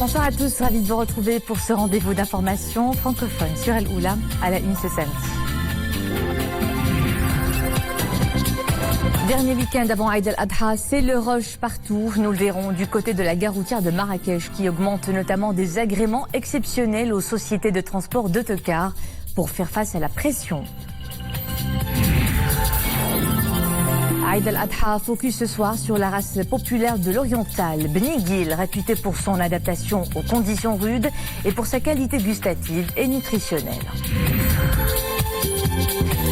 Bonsoir à tous, ravi de vous retrouver pour ce rendez-vous d'information francophone sur El Oula à la une ce samedi. Dernier week-end avant Eid al-Adha, c'est le rush partout. Nous le verrons du côté de la gare routière de Marrakech qui augmente notamment des agréments exceptionnels aux sociétés de transport d'autocars pour faire face à la pression. Eid al-Adha focus ce soir sur la race populaire de l'Oriental, Bni Ghil, réputé pour son adaptation aux conditions rudes et pour sa qualité gustative et nutritionnelle.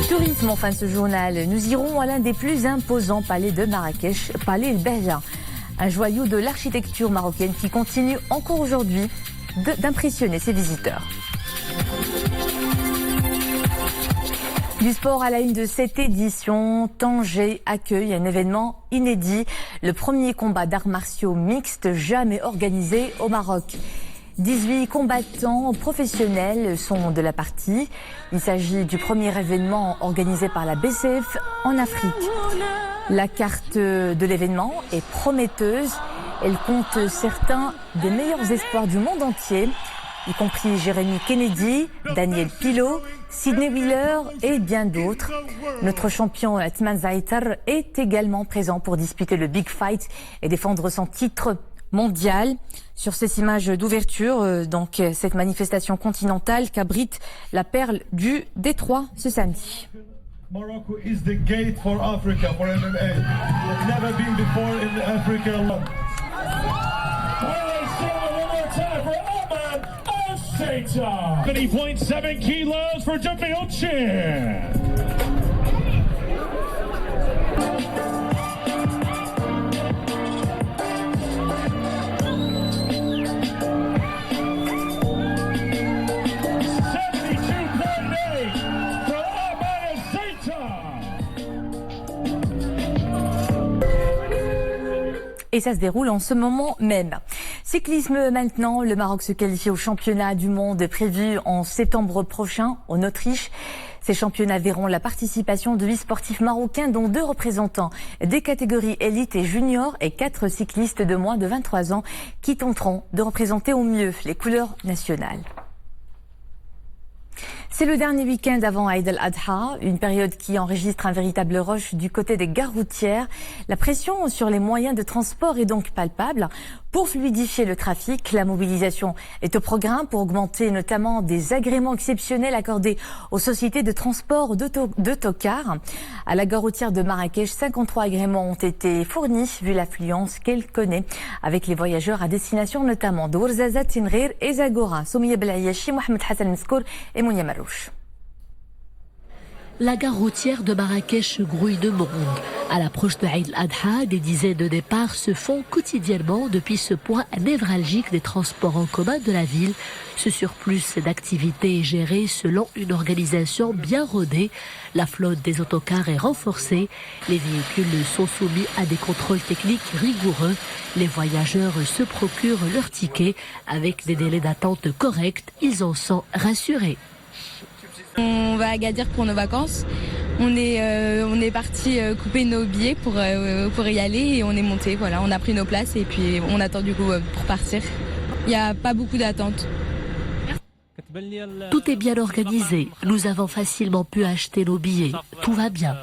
Tourisme, enfin ce journal, nous irons à l'un des plus imposants palais de Marrakech, Palais El Behla, un joyau de l'architecture marocaine qui continue encore aujourd'hui d'impressionner ses visiteurs. Du sport à la une de cette édition, Tanger accueille un événement inédit, le premier combat d'arts martiaux mixtes jamais organisé au Maroc. 18 combattants professionnels sont de la partie. Il s'agit du premier événement organisé par la BCF en Afrique. La carte de l'événement est prometteuse. Elle compte certains des meilleurs espoirs du monde entier, y compris Jérémy Kennedy, Daniel Pilot, Sidney Wheeler et bien d'autres. Notre champion Atman Zaitar est également présent pour disputer le Big Fight et défendre son titre mondial. Sur ces images d'ouverture, donc cette manifestation continentale qu'abrite la perle du Détroit ce samedi. Morocco is the gate for Africa, for MMA. Never been before in Africa. 70.7 kilos for Jamil Chin. Et ça se déroule en ce moment même. Cyclisme maintenant, le Maroc se qualifie au championnat du monde prévu en septembre prochain en Autriche. Ces championnats verront la participation de 8 sportifs marocains dont 2 représentants des catégories élite et junior et 4 cyclistes de moins de 23 ans qui tenteront de représenter au mieux les couleurs nationales. C'est le dernier week-end avant Eid al-Adha, une période qui enregistre un véritable rush du côté des gares routières. La pression sur les moyens de transport est donc palpable. Pour fluidifier le trafic, la mobilisation est au programme pour augmenter notamment des agréments exceptionnels accordés aux sociétés de transport d'autocars. À la gare routière de Marrakech, 53 agréments ont été fournis vu l'affluence qu'elle connaît avec les voyageurs à destination notamment de Ouarzazate, Tinghir et Zagora. Soumia Belayachi, Mohamed Hassan Mskour et Mounia Marouche. La gare routière de Marrakech grouille de monde. À l'approche de Eid al-Adha, des dizaines de départs se font quotidiennement depuis ce point névralgique des transports en commun de la ville. Ce surplus d'activités est géré selon une organisation bien rodée. La flotte des autocars est renforcée. Les véhicules sont soumis à des contrôles techniques rigoureux. Les voyageurs se procurent leur ticket avec des délais d'attente corrects. Ils en sont rassurés. On va à Agadir pour nos vacances. On est parti couper nos billets pour y aller et on est monté. Voilà, on a pris nos places et puis on attend du coup pour partir. Il n'y a pas beaucoup d'attente. Tout est bien organisé. Nous avons facilement pu acheter nos billets. Tout va bien.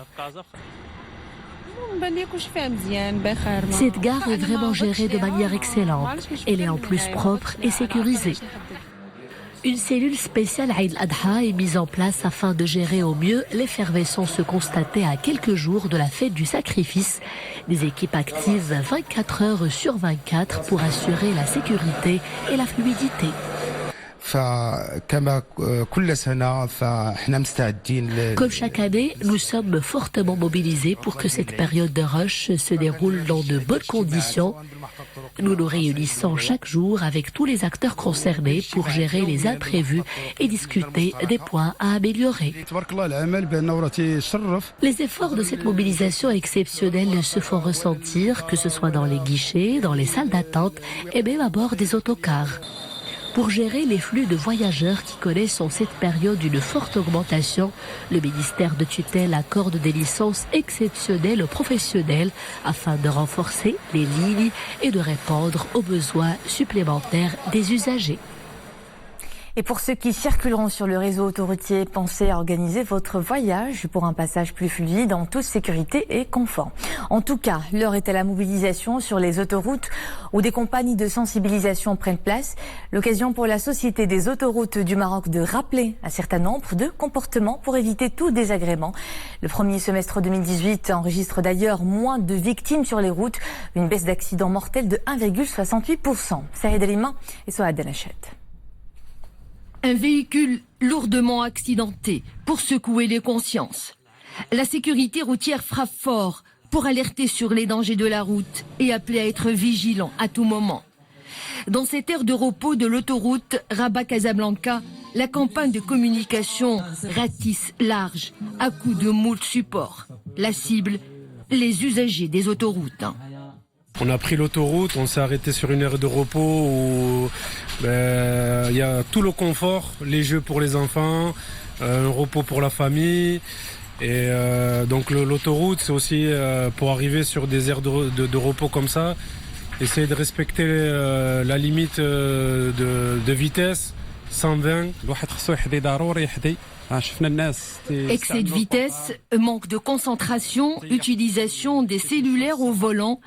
Cette gare est vraiment gérée de manière excellente. Elle est en plus propre et sécurisée. Une cellule spéciale Eid al-Adha est mise en place afin de gérer au mieux l'effervescence constatée à quelques jours de la fête du sacrifice. Des équipes actives 24 heures sur 24 pour assurer la sécurité et la fluidité. Comme chaque année, nous sommes fortement mobilisés pour que cette période de rush se déroule dans de bonnes conditions. Nous nous réunissons chaque jour avec tous les acteurs concernés pour gérer les imprévus et discuter des points à améliorer. Les efforts de cette mobilisation exceptionnelle se font ressentir, que ce soit dans les guichets, dans les salles d'attente et même à bord des autocars. Pour gérer les flux de voyageurs qui connaissent en cette période une forte augmentation, le ministère de tutelle accorde des licences exceptionnelles aux professionnels afin de renforcer les lignes et de répondre aux besoins supplémentaires des usagers. Et pour ceux qui circuleront sur le réseau autoroutier, pensez à organiser votre voyage pour un passage plus fluide en toute sécurité et confort. En tout cas, l'heure est à la mobilisation sur les autoroutes où des compagnies de sensibilisation prennent place. L'occasion pour la Société des autoroutes du Maroc de rappeler un certain nombre de comportements pour éviter tout désagrément. Le premier semestre 2018 enregistre d'ailleurs moins de victimes sur les routes, une baisse d'accidents mortels de 1,68%. Saïd Rima et Souad Denachet. Un véhicule lourdement accidenté pour secouer les consciences. La sécurité routière frappe fort pour alerter sur les dangers de la route et appeler à être vigilant à tout moment. Dans cette aire de repos de l'autoroute Rabat-Casablanca, la campagne de communication ratisse large à coups de moult supports. La cible, les usagers des autoroutes. On a pris l'autoroute, on s'est arrêté sur une aire de repos où il y a tout le confort, les jeux pour les enfants, un repos pour la famille. Et donc l'autoroute, c'est aussi pour arriver sur des aires de repos comme ça, essayer de respecter la limite de vitesse, 120. Excès de vitesse, manque de concentration, utilisation des cellulaires au volant.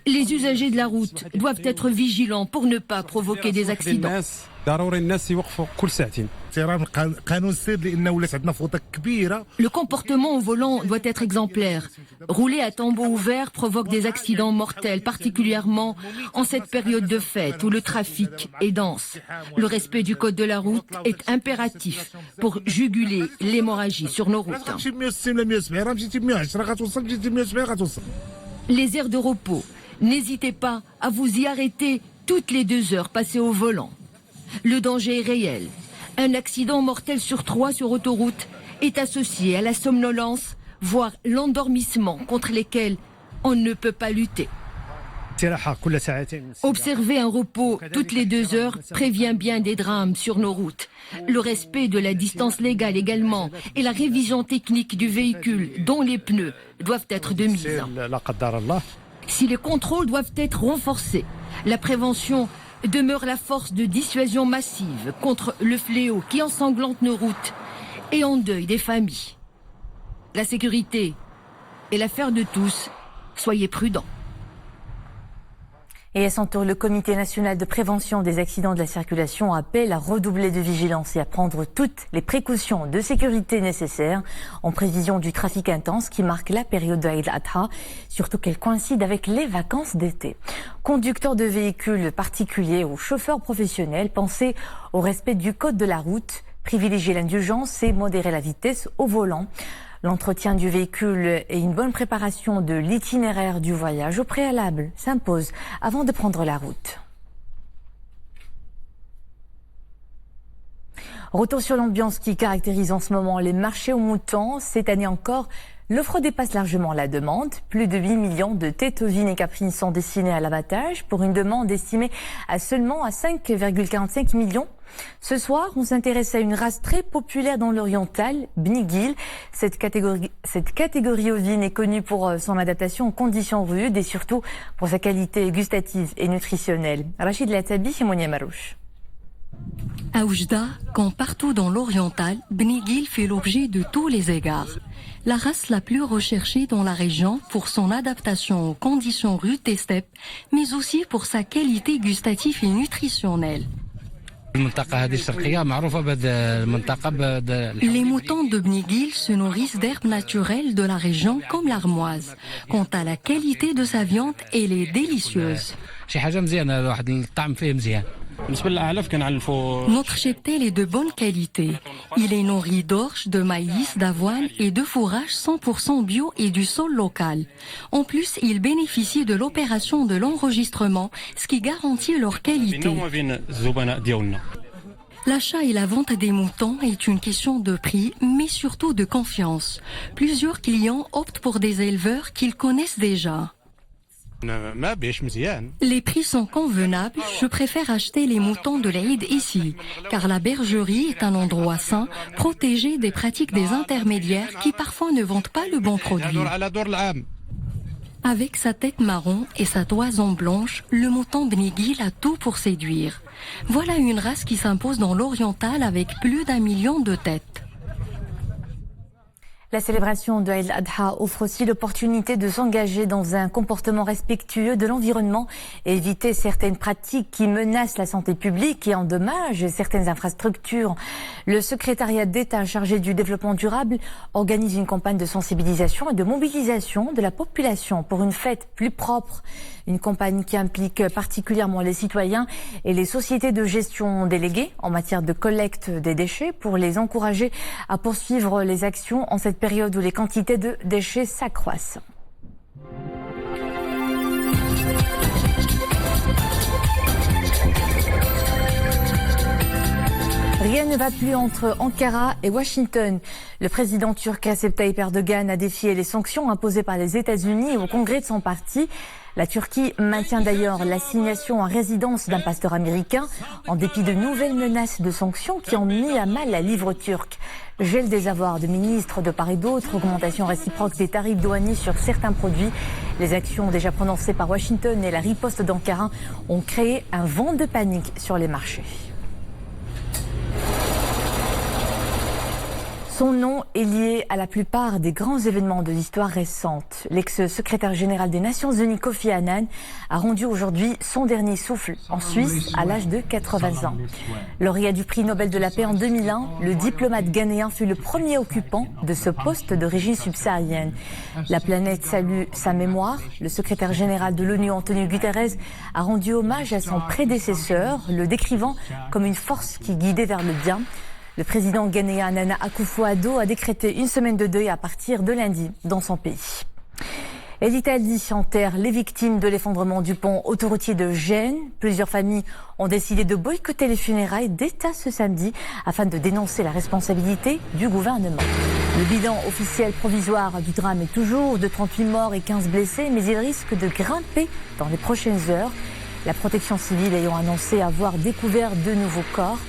Les usagers de la route doivent être vigilants pour ne pas provoquer des accidents. Le comportement au volant doit être exemplaire. Rouler à tombeau ouvert provoque des accidents mortels, particulièrement en cette période de fête où le trafic est dense. Le respect du code de la route est impératif pour juguler l'hémorragie sur nos routes. Les aires de repos, n'hésitez pas à vous y arrêter toutes les 2 heures passées au volant. Le danger est réel. Un accident mortel sur 3 sur autoroute est associé à la somnolence, voire l'endormissement contre lesquels on ne peut pas lutter. Observer un repos toutes les 2 heures prévient bien des drames sur nos routes. Le respect de la distance légale également et la révision technique du véhicule dont les pneus doivent être de mise. Si les contrôles doivent être renforcés, la prévention demeure la force de dissuasion massive contre le fléau qui ensanglante nos routes et endeuille des familles. La sécurité est l'affaire de tous. Soyez prudents. Et à son tour, le Comité national de prévention des accidents de la circulation appelle à redoubler de vigilance et à prendre toutes les précautions de sécurité nécessaires en prévision du trafic intense qui marque la période de Eid al-Adha, surtout qu'elle coïncide avec les vacances d'été. Conducteurs de véhicules particuliers ou chauffeurs professionnels, pensez au respect du code de la route, privilégier l'indulgence et modérer la vitesse au volant. L'entretien du véhicule et une bonne préparation de l'itinéraire du voyage au préalable s'imposent avant de prendre la route. Retour sur l'ambiance qui caractérise en ce moment les marchés aux moutons. Cette année encore, l'offre dépasse largement la demande. Plus de 8 millions de têtes ovines et caprines sont destinées à l'abattage pour une demande estimée à seulement 5,45 millions. Ce soir, on s'intéresse à une race très populaire dans l'oriental, Bnigil. Cette catégorie ovine est connue pour son adaptation aux conditions rudes et surtout pour sa qualité gustative et nutritionnelle. Rachid Latabi et Monia Marouche. À Oujda, comme partout dans l'oriental, Bnigil fait l'objet de tous les égards. La race la plus recherchée dans la région pour son adaptation aux conditions rudes des steppes, mais aussi pour sa qualité gustative et nutritionnelle. Les moutons de Bnigil se nourrissent d'herbes naturelles de la région comme l'armoise. Quant à la qualité de sa viande, elle est délicieuse. Notre cheptel est de bonne qualité. Il est nourri d'orge, de maïs, d'avoine et de fourrage 100% bio et du sol local. En plus, il bénéficie de l'opération de l'enregistrement, ce qui garantit leur qualité. L'achat et la vente des moutons est une question de prix, mais surtout de confiance. Plusieurs clients optent pour des éleveurs qu'ils connaissent déjà. Les prix sont convenables, je préfère acheter les moutons de l'Aïd ici, car la bergerie est un endroit sain, protégé des pratiques des intermédiaires qui parfois ne vendent pas le bon produit. Avec sa tête marron et sa toison blanche, le mouton Bnigil a tout pour séduire. Voilà une race qui s'impose dans l'oriental avec plus d'1 million de têtes. La célébration de Eid al-Adha offre aussi l'opportunité de s'engager dans un comportement respectueux de l'environnement et éviter certaines pratiques qui menacent la santé publique et endommagent certaines infrastructures. Le secrétariat d'État chargé du développement durable organise une campagne de sensibilisation et de mobilisation de la population pour une fête plus propre. Une campagne qui implique particulièrement les citoyens et les sociétés de gestion déléguées en matière de collecte des déchets pour les encourager à poursuivre les actions en cette période où les quantités de déchets s'accroissent. Rien ne va plus entre Ankara et Washington. Le président turc Recep Tayyip Erdogan a défié les sanctions imposées par les États-Unis au congrès de son parti. La Turquie maintient d'ailleurs l'assignation en résidence d'un pasteur américain en dépit de nouvelles menaces de sanctions qui ont mis à mal la livre turque. Gel des avoirs de ministres de part et d'autre, augmentation réciproque des tarifs douaniers sur certains produits. Les actions déjà prononcées par Washington et la riposte d'Ankara ont créé un vent de panique sur les marchés. Son nom est lié à la plupart des grands événements de l'histoire récente. L'ex-secrétaire général des Nations Unies Kofi Annan a rendu aujourd'hui son dernier souffle en Suisse à l'âge de 80 ans. Lauréat du prix Nobel de la paix en 2001, le diplomate ghanéen fut le premier occupant de ce poste d'origine subsaharienne. La planète salue sa mémoire. Le secrétaire général de l'ONU, Antonio Guterres, a rendu hommage à son prédécesseur, le décrivant comme une force qui guidait vers le bien. Le président ghanéen Nana Akufo-Addo a décrété une semaine de deuil à partir de lundi dans son pays. Et l'Italie enterre les victimes de l'effondrement du pont autoroutier de Gênes. Plusieurs familles ont décidé de boycotter les funérailles d'État ce samedi afin de dénoncer la responsabilité du gouvernement. Le bilan officiel provisoire du drame est toujours de 38 morts et 15 blessés, mais il risque de grimper dans les prochaines heures. La protection civile ayant annoncé avoir découvert de nouveaux corps.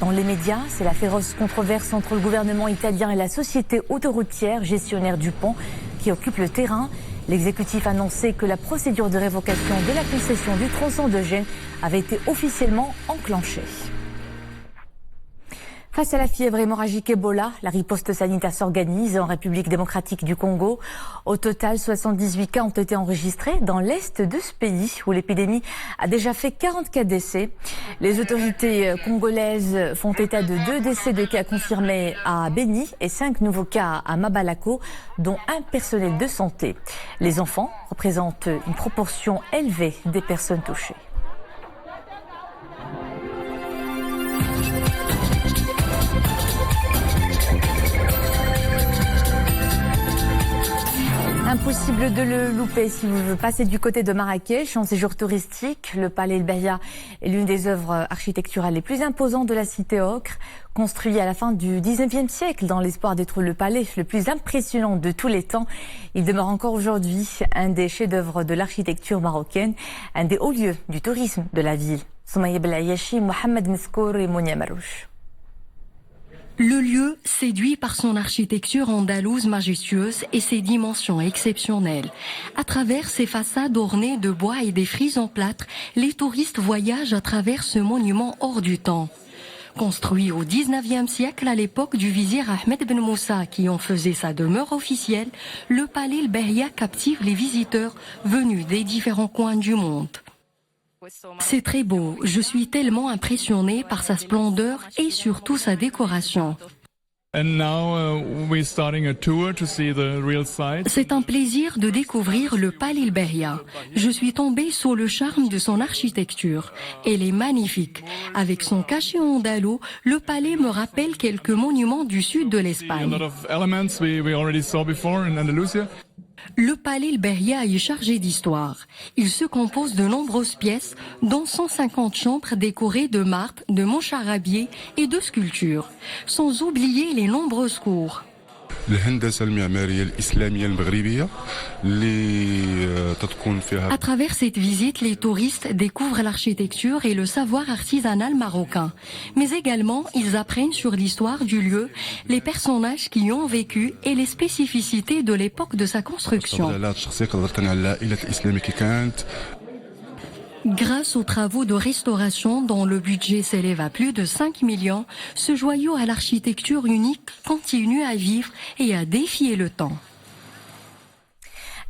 Dans les médias, c'est la féroce controverse entre le gouvernement italien et la société autoroutière gestionnaire du pont qui occupe le terrain. L'exécutif a annoncé que la procédure de révocation de la concession du tronçon de Gênes avait été officiellement enclenchée. Face à la fièvre hémorragique Ebola, la riposte sanitaire s'organise en République démocratique du Congo. Au total, 78 cas ont été enregistrés dans l'est de ce pays où l'épidémie a déjà fait 40 cas décès. Les autorités congolaises font état de 2 décès de cas confirmés à Beni et 5 nouveaux cas à Mabalako, dont un personnel de santé. Les enfants représentent une proportion élevée des personnes touchées. Impossible de le louper si vous passez du côté de Marrakech en séjour touristique. Le palais El Bahia est l'une des œuvres architecturales les plus imposantes de la cité ocre. Construit à la fin du 19e siècle dans l'espoir d'être le palais le plus impressionnant de tous les temps, il demeure encore aujourd'hui un des chefs-d'œuvre de l'architecture marocaine, un des hauts lieux du tourisme de la ville. Soumaïa Belayachi, Mohamed Meskour et Monia Marouche. Le lieu, séduit par son architecture andalouse majestueuse et ses dimensions exceptionnelles. À travers ses façades ornées de bois et des frises en plâtre, les touristes voyagent à travers ce monument hors du temps. Construit au 19e siècle à l'époque du vizir Ahmed Ben Moussa qui en faisait sa demeure officielle, le palais El Bahia captive les visiteurs venus des différents coins du monde. C'est très beau, je suis tellement impressionnée par sa splendeur et surtout sa décoration. C'est un plaisir de découvrir le palais El Bahia. Je suis tombée sous le charme de son architecture. Elle est magnifique. Avec son cachet andalou, le palais me rappelle quelques monuments du sud de l'Espagne. Le palais El Bahia est chargé d'histoire. Il se compose de nombreuses pièces, dont 150 chambres décorées de marbre, de montcharabier et de sculptures, sans oublier les nombreuses cours. À travers cette visite, les touristes découvrent l'architecture et le savoir artisanal marocain. Mais également, ils apprennent sur l'histoire du lieu, les personnages qui y ont vécu et les spécificités de l'époque de sa construction. Grâce aux travaux de restauration dont le budget s'élève à plus de 5 millions, ce joyau à l'architecture unique continue à vivre et à défier le temps.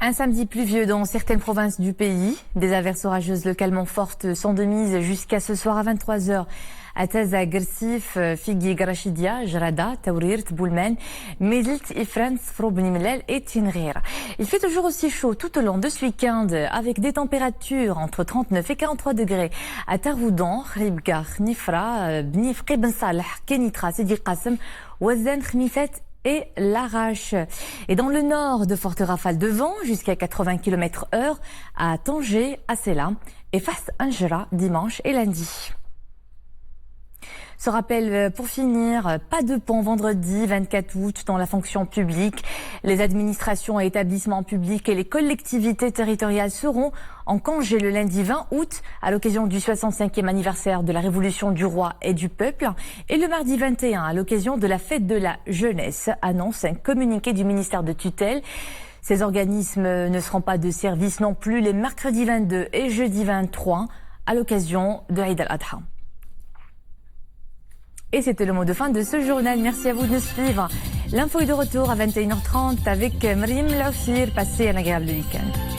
Un samedi pluvieux dans certaines provinces du pays. Des averses orageuses localement fortes sont de mise jusqu'à ce soir à 23h. À Taza, Gersif, Figui, Grachidia, Jarada, Taourir, Boulmen, Mézilt, Ifrane, Sfro, Bnimlel et Tinghir. Il fait toujours aussi chaud tout au long de ce week-end avec des températures entre 39 et 43 degrés. À Taroudan, Ribgar, Nifra, Bnifqi, Ben Salah, Kenitra, Sidi Qassem, Ouazen, Khmifet et Larache. Et dans le nord, de fortes rafales de vent jusqu'à 80 km/h à Tanger, à Sela et Fas Anjra dimanche et lundi. Ce rappel pour finir, pas de pont vendredi 24 août dans la fonction publique. Les administrations et établissements publics et les collectivités territoriales seront en congé le lundi 20 août à l'occasion du 65e anniversaire de la Révolution du Roi et du Peuple et le mardi 21 à l'occasion de la fête de la jeunesse, annonce un communiqué du ministère de tutelle. Ces organismes ne seront pas de service non plus les mercredis 22 et jeudi 23 à l'occasion de Eid al-Adha. Et c'était le mot de fin de ce journal. Merci à vous de nous suivre. L'info est de retour à 21h30 avec Mrim Laoufir. Passez un agréable week-end.